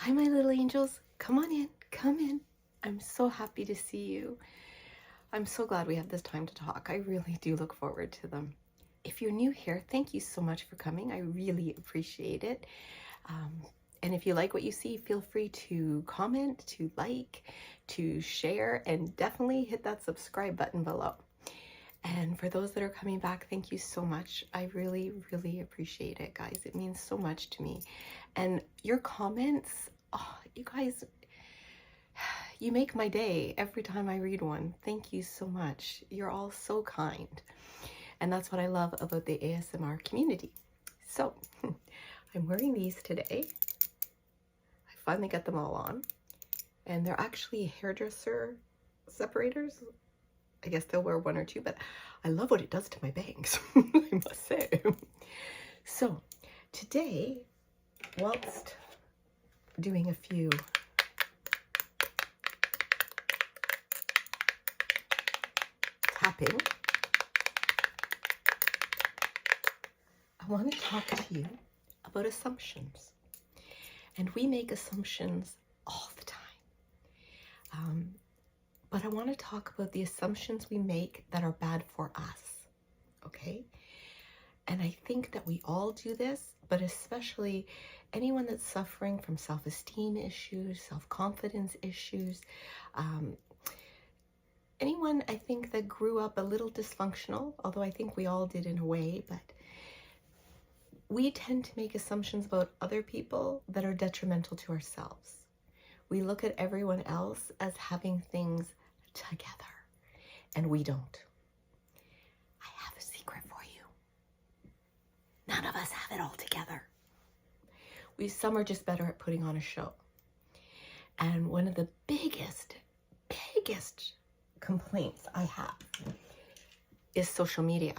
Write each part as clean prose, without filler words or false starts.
Hi, my little angels. Come on in. Come in. I'm so happy to see you. I'm so glad we have this time to talk. I really do look forward to them. If you're new here, thank you so much for coming. I really appreciate it. And if you like what you see, feel free to comment, to like, to share, and definitely hit that subscribe button below. And for those that are coming back, thank you so much. I really, really appreciate it, guys. It means so much to me. And your comments, oh, you guys, you make my day every time I read one. Thank you so much. You're all so kind. And that's what I love about the ASMR community. So I'm wearing these today. I finally got them all on. And they're actually hairdresser separators. I guess they'll wear one or two, but I love what it does to my bangs, I must say. So today, whilst doing a few tapping, I want to talk to you about assumptions. And we make assumptions all the time. But I want to talk about the assumptions we make that are bad for us, okay? And I think that we all do this, but especially anyone that's suffering from self-esteem issues, self-confidence issues, anyone I think that grew up a little dysfunctional, although I think we all did in a way, but we tend to make assumptions about other people that are detrimental to ourselves. We look at everyone else as having things together, and we don't. I have a secret for you. None of us have it all together. Some are just better at putting on a show. And one of the biggest complaints I have is social media.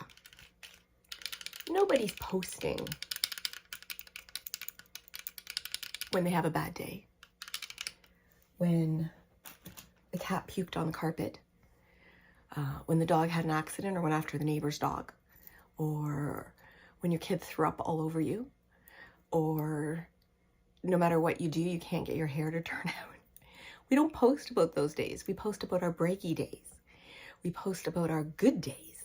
Nobody's posting when they have a bad day, when the cat puked on the carpet, when the dog had an accident or went after the neighbor's dog, or when your kid threw up all over you, or no matter what you do, you can't get your hair to turn out. We don't post about those days. We post about our breaky days. We post about our good days.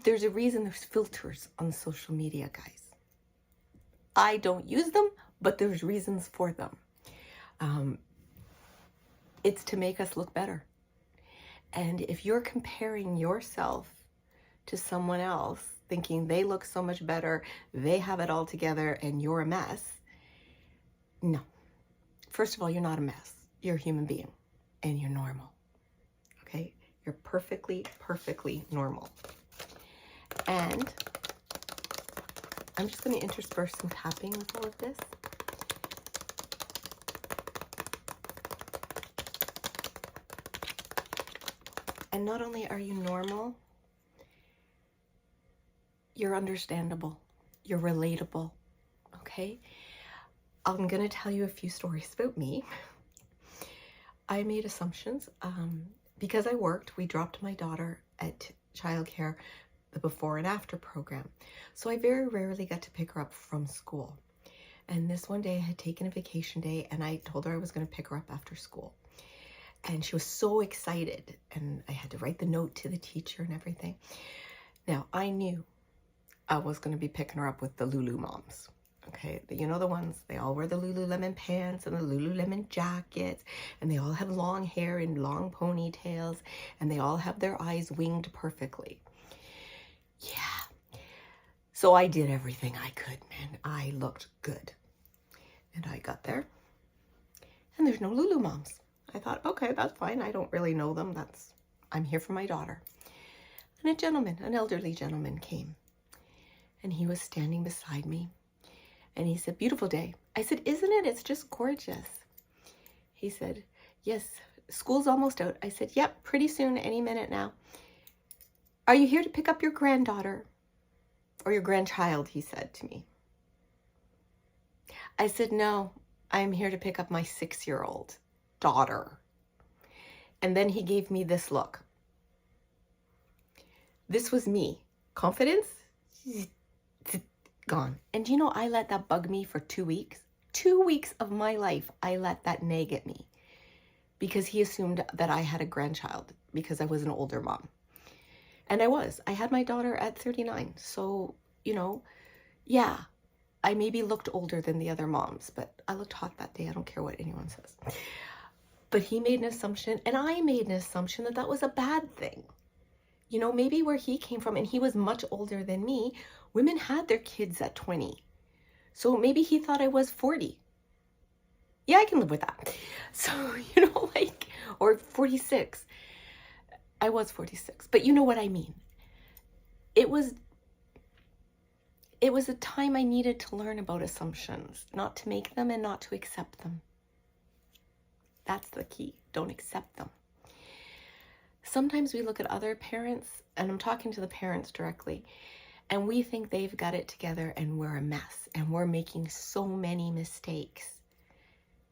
There's a reason there's filters on social media, guys. I don't use them, but there's reasons for them. It's to make us look better. And if you're comparing yourself to someone else, thinking they look so much better, they have it all together, and you're a mess, no. First of all, you're not a mess. You're a human being, and you're normal, okay? You're perfectly normal. And I'm just going to intersperse some tapping with all of this. And not only are you normal, you're understandable, you're relatable, okay? I'm going to tell you a few stories about me. I made assumptions. Because I worked, we dropped my daughter at childcare, the before and after program. So I very rarely got to pick her up from school. And this one day I had taken a vacation day and I told her I was going to pick her up after school. And she was so excited, and I had to write the note to the teacher and everything. Now, I knew I was going to be picking her up with the Lulu moms. Okay, you know the ones, they all wear the Lululemon pants and the Lululemon jackets, and they all have long hair and long ponytails, and they all have their eyes winged perfectly. Yeah. So I did everything I could, man. I looked good. And I got there, and there's no Lulu moms. I thought, okay, that's fine. I don't really know them. I'm here for my daughter. And a gentleman, an elderly gentleman came, and he was standing beside me. And he said, beautiful day. I said, isn't it? It's just gorgeous. He said, yes, school's almost out. I said, yep, pretty soon, any minute now. Are you here to pick up your granddaughter? Or your grandchild, he said to me. I said, no, I'm here to pick up my 6-year-old daughter. And then he gave me this look. This was me. Confidence? Gone. And you know, I let that bug me for 2 weeks. 2 weeks of my life, I let that nag at me because he assumed that I had a grandchild because I was an older mom. And I was. I had my daughter at 39. So, you know, yeah, I maybe looked older than the other moms, but I looked hot that day. I don't care what anyone says. But he made an assumption, and I made an assumption that that was a bad thing. You know, maybe where he came from, and he was much older than me, women had their kids at 20. So maybe he thought I was 40. Yeah, I can live with that. So, you know, like, or 46. I was 46, but you know what I mean. It was a time I needed to learn about assumptions, not to make them and not to accept them. That's the key. Don't accept them. Sometimes we look at other parents, and I'm talking to the parents directly, and we think they've got it together and we're a mess and we're making so many mistakes.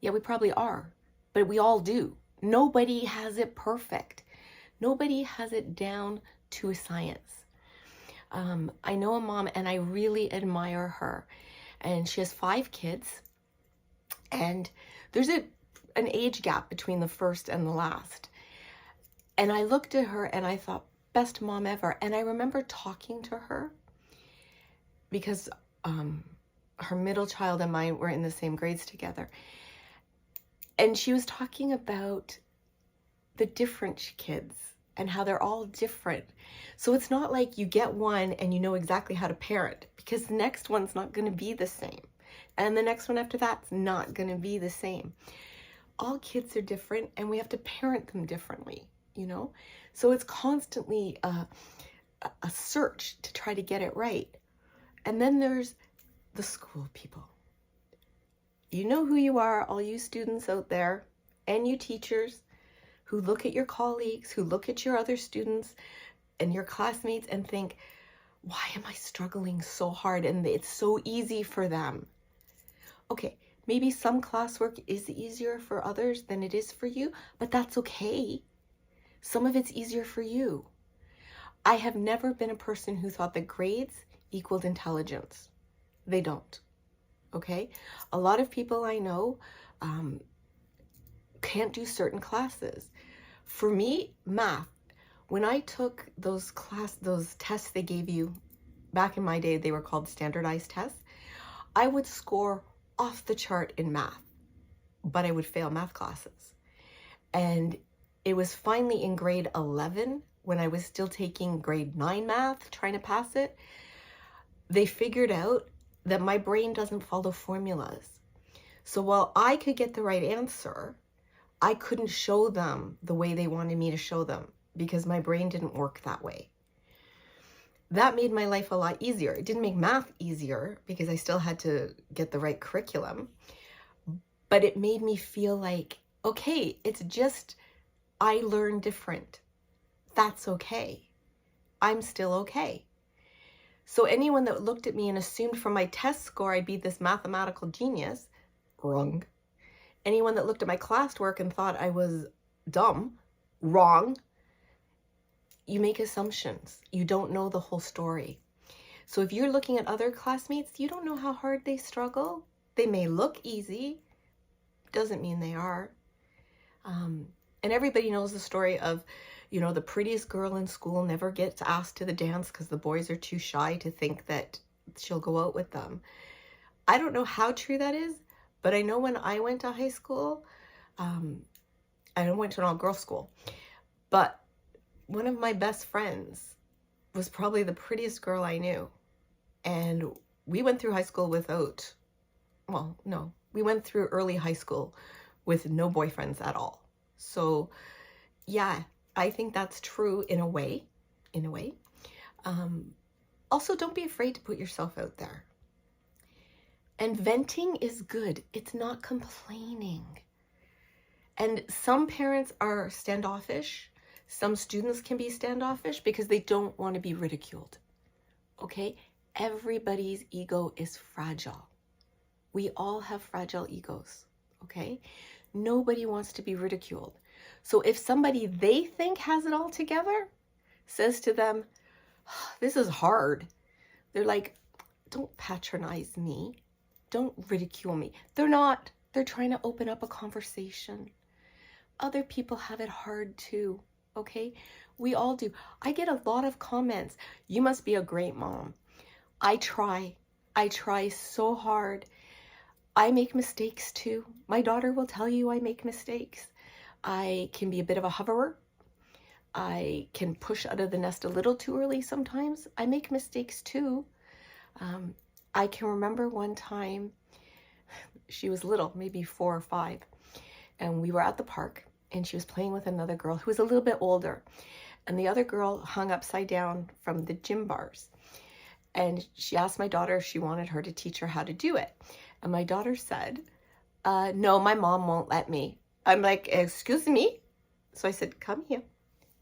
Yeah, we probably are, but we all do. Nobody has it perfect. Nobody has it down to a science. I know a mom and I really admire her, and she has 5 kids, and there's an age gap between the first and the last. And I looked at her and I thought, best mom ever. And I remember talking to her because her middle child and mine were in the same grades together. And she was talking about the different kids and how they're all different. So it's not like you get one and you know exactly how to parent, because the next one's not going to be the same. And the next one after that's not going to be the same. All kids are different and we have to parent them differently, you know? So it's constantly a search to try to get it right. And then there's the school people. You know who you are, all you students out there, and you teachers who look at your colleagues, who look at your other students and your classmates and think, why am I struggling so hard? And it's so easy for them. Okay, maybe some classwork is easier for others than it is for you, but that's okay. Some of it's easier for you. I have never been a person who thought that grades equaled intelligence. They don't. Okay? A lot of people I know can't do certain classes. For me, math. When I took those tests they gave you, back in my day, they were called standardized tests, I would score off the chart in math, but I would fail math classes. And it was finally in grade 11, when I was still taking grade 9 math, trying to pass it, they figured out that my brain doesn't follow formulas. So while I could get the right answer, I couldn't show them the way they wanted me to show them because my brain didn't work that way. That made my life a lot easier. It didn't make math easier because I still had to get the right curriculum, but it made me feel like, okay, it's just I learn different. That's okay. I'm still okay. So anyone that looked at me and assumed from my test score I'd be this mathematical genius, wrong. Anyone that looked at my classwork and thought I was dumb, wrong. You make assumptions. You don't know the whole story. So if you're looking at other classmates, you don't know how hard they struggle. They may look easy, doesn't mean they are. And everybody knows the story of, you know, the prettiest girl in school never gets asked to the dance because the boys are too shy to think that she'll go out with them. I don't know how true that is, but I know when I went to high school, I went to an all-girls school, but one of my best friends was probably the prettiest girl I knew. And we went through high school without, well, no, we went through early high school with no boyfriends at all. So yeah, I think that's true in a way. Also, don't be afraid to put yourself out there. And venting is good. It's not complaining. And some parents are standoffish. Some students can be standoffish because they don't want to be ridiculed. Okay? Everybody's ego is fragile. We all have fragile egos. Okay? Nobody wants to be ridiculed. So if somebody they think has it all together says to them, this is hard, they're like, don't patronize me. Don't ridicule me. They're not. They're trying to open up a conversation. Other people have it hard too, okay? We all do. I get a lot of comments. You must be a great mom. I try. I try so hard. I make mistakes too. My daughter will tell you I make mistakes. I can be a bit of a hoverer. I can push out of the nest a little too early sometimes. I make mistakes too. I can remember one time, she was little, maybe 4 or 5, and we were at the park and she was playing with another girl who was a little bit older. And the other girl hung upside down from the gym bars. And she asked my daughter if she wanted her to teach her how to do it. And my daughter said, no, my mom won't let me. I'm like, excuse me? So I said, come here.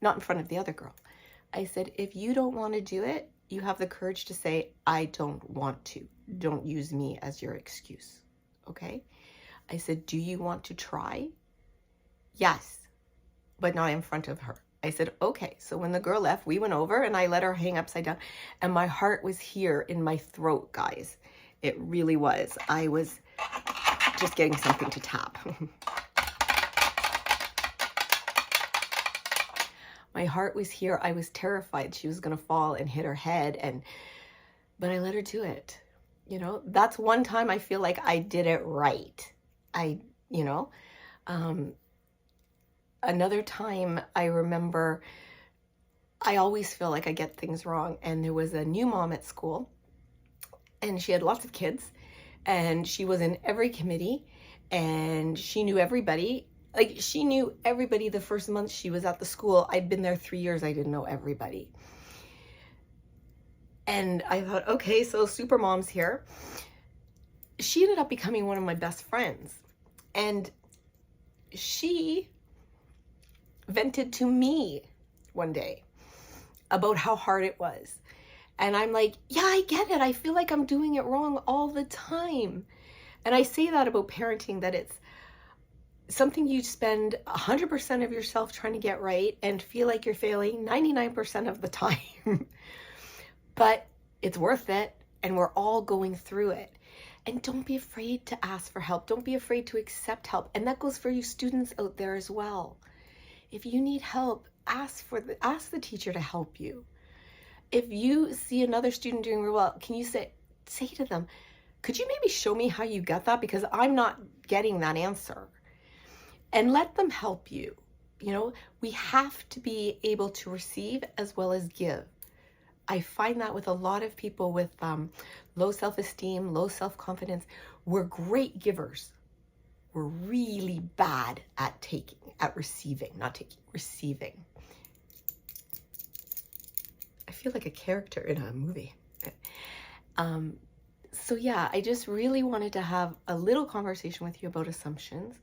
Not in front of the other girl. I said, if you don't want to do it, you have the courage to say, I don't want to. Don't use me as your excuse. Okay? I said, do you want to try? Yes, but not in front of her. I said, okay. So when the girl left, we went over and I let her hang upside down. And my heart was here in my throat, guys. It really was. I was just getting something to tap. My heart was here. I was terrified she was going to fall and hit her head. But I let her do it. You know, that's one time I feel like I did it right. Another time I remember, I always feel like I get things wrong. And there was a new mom at school and she had lots of kids and she was in every committee and she knew everybody. Like, she knew everybody the first month she was at the school. I'd been there 3 years. I didn't know everybody. And I thought, okay, so super mom's here. She ended up becoming one of my best friends. And she vented to me one day about how hard it was. And I'm like, yeah, I get it. I feel like I'm doing it wrong all the time. And I say that about parenting, that it's something you spend 100% of yourself trying to get right and feel like you're failing 99% of the time. But it's worth it, and we're all going through it. And don't be afraid to ask for help. Don't be afraid to accept help. And that goes for you students out there as well. If you need help, ask the teacher to help you. If you see another student doing really well, can you say to them, could you maybe show me how you got that? Because I'm not getting that answer. And let them help you. You know, we have to be able to receive as well as give. I find that with a lot of people with low self-esteem, low self-confidence, we're great givers. We're really bad at receiving. I feel like a character in a movie. So yeah, I just really wanted to have a little conversation with you about assumptions,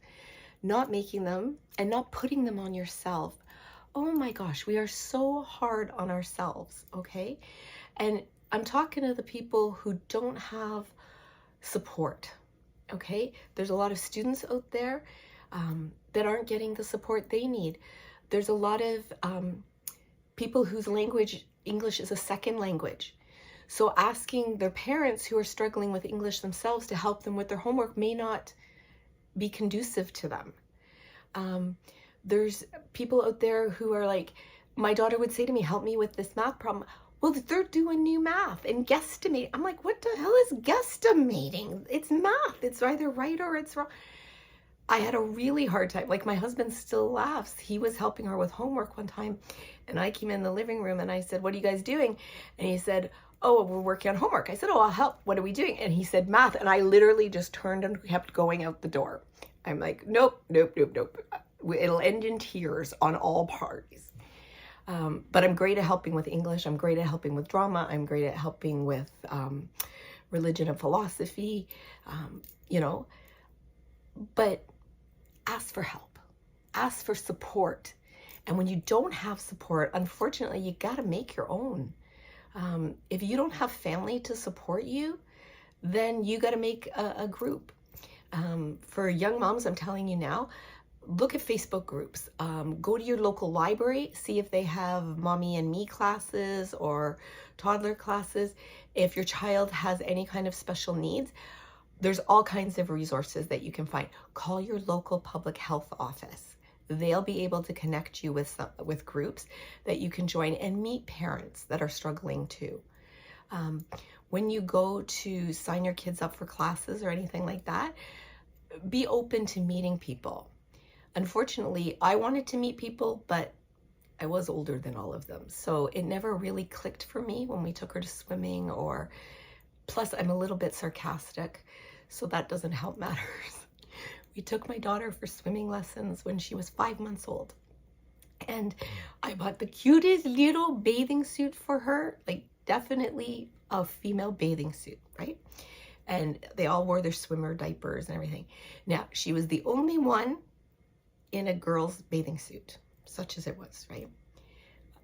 not making them and not putting them on yourself. Oh my gosh, we are so hard on ourselves, okay? And I'm talking to the people who don't have support, okay? There's a lot of students out there that aren't getting the support they need. There's a lot of people whose language, English is a second language. So asking their parents who are struggling with English themselves to help them with their homework may not be conducive to them. There's people out there who are like, my daughter would say to me, help me with this math problem. Well, they're doing new math and guesstimate. I'm like, what the hell is guesstimating? It's math. It's either right or it's wrong. I had a really hard time. Like, my husband still laughs. He was helping her with homework one time and I came in the living room and I said, what are you guys doing? And he said, oh, we're working on homework. I said, oh, I'll help. What are we doing? And he said, math. And I literally just turned and kept going out the door. I'm like, nope. It'll end in tears on all parties. But I'm great at helping with English. I'm great at helping with drama. I'm great at helping with religion and philosophy, but ask for help, ask for support. And when you don't have support, unfortunately, you got to make your own. If you don't have family to support you, then you got to make a group. For young moms, I'm telling you now, look at Facebook groups. Go to your local library, see if they have mommy and me classes or toddler classes. If your child has any kind of special needs, There's all kinds of resources that you can find. Call your local public health office. They'll be able to connect you with groups that you can join and meet parents that are struggling too. When you go to sign your kids up for classes or anything like that, be open to meeting people. Unfortunately, I wanted to meet people, but I was older than all of them. So it never really clicked for me when we took her to swimming, or plus I'm a little bit sarcastic, so that doesn't help matters. We took my daughter for swimming lessons when she was 5 months old. And I bought the cutest little bathing suit for her, like definitely a female bathing suit, right? And they all wore their swimmer diapers and everything. Now, she was the only one in a girl's bathing suit, such as it was, right?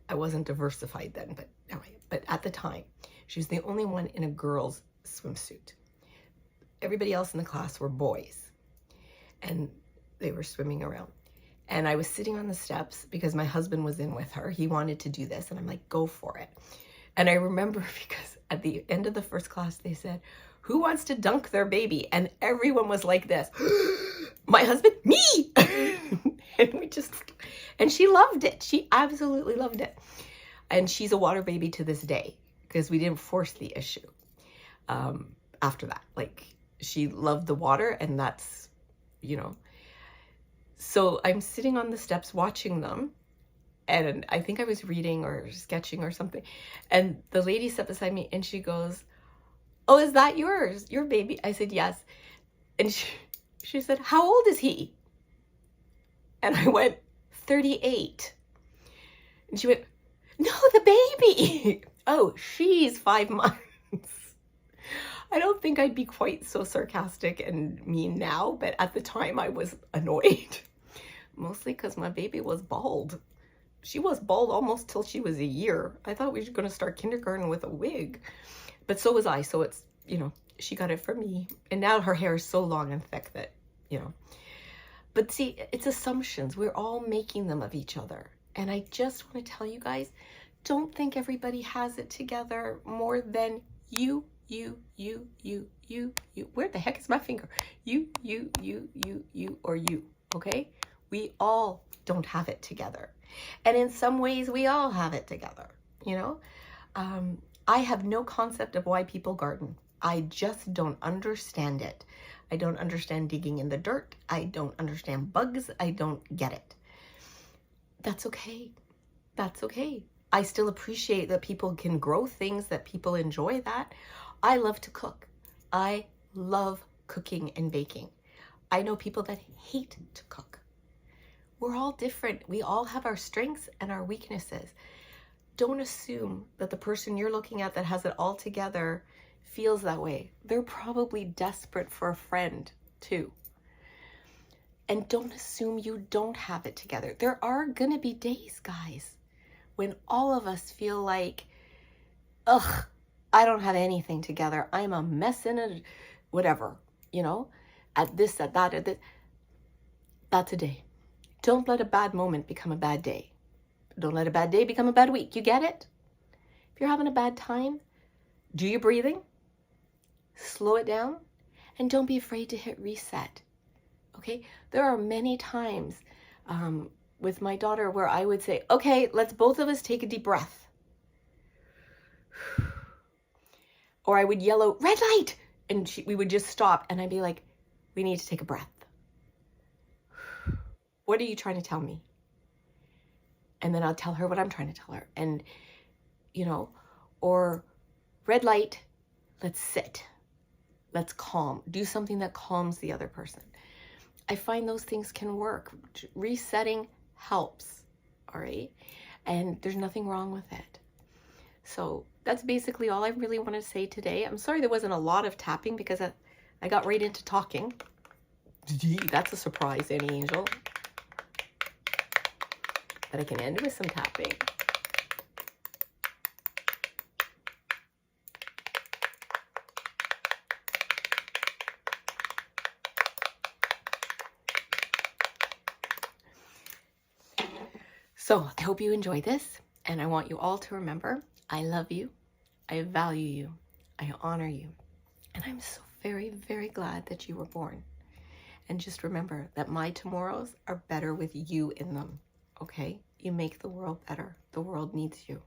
I wasn't diversified then, but anyway, but at the time, she was the only one in a girl's swimsuit. Everybody else in the class were boys, and they were swimming around. And I was sitting on the steps because my husband was in with her. He wanted to do this, and I'm like, go for it. And I remember because at the end of the first class, they said, who wants to dunk their baby? And everyone was like this. My husband, me! And she loved it. She absolutely loved it. And she's a water baby to this day because we didn't force the issue after that. Like, she loved the water, and that's, you know. So I'm sitting on the steps watching them, and I think I was reading or sketching or something. And the lady sat beside me and she goes, oh, is that yours? Your baby? I said, yes. And she said, how old is he? And I went, 38. And she went, no, the baby. Oh, she's 5 months. I don't think I'd be quite so sarcastic and mean now, but at the time I was annoyed. Mostly because my baby was bald. She was bald almost till she was a year. I thought we were going to start kindergarten with a wig. But so was I. So it's, you know, she got it from me. And now her hair is so long and thick that, you know. But see, it's assumptions. We're all making them of each other. And I just want to tell you guys, don't think everybody has it together more than you. Where the heck is my finger? You, or you, okay? We all don't have it together. And in some ways, we all have it together, you know? I have no concept of why people garden. I just don't understand it. I don't understand digging in the dirt. I don't understand bugs. I don't get it. That's okay. That's okay. I still appreciate that people can grow things, that people enjoy that. I love to cook. I love cooking and baking. I know people that hate to cook. We're all different. We all have our strengths and our weaknesses. Don't assume that the person you're looking at that has it all together feels that way. They're probably desperate for a friend too. And don't assume you don't have it together. There are gonna be days, guys, when all of us feel like, ugh, I don't have anything together. I'm a mess in it, whatever, you know, at this, at that, at this. That's a day. Don't let a bad moment become a bad day. Don't let a bad day become a bad week. You get it? If you're having a bad time, do your breathing, slow it down, and don't be afraid to hit reset. Okay? There are many times with my daughter where I would say, okay, let's both of us take a deep breath. Or I would yell out, red light! And we would just stop, and I'd be like, we need to take a breath. What are you trying to tell me? And then I'll tell her what I'm trying to tell her. And, you know, or red light, let's sit. Let's calm. Do something that calms the other person. I find those things can work. Resetting helps, all right? And there's nothing wrong with it. So that's basically all I really want to say today. I'm sorry there wasn't a lot of tapping because I got right into talking. That's a surprise, Annie Angel. But I can end with some tapping. So I hope you enjoyed this, and I want you all to remember, I love you, I value you, I honor you, and I'm so very, very glad that you were born. And just remember that my tomorrows are better with you in them, okay? You make the world better. The world needs you.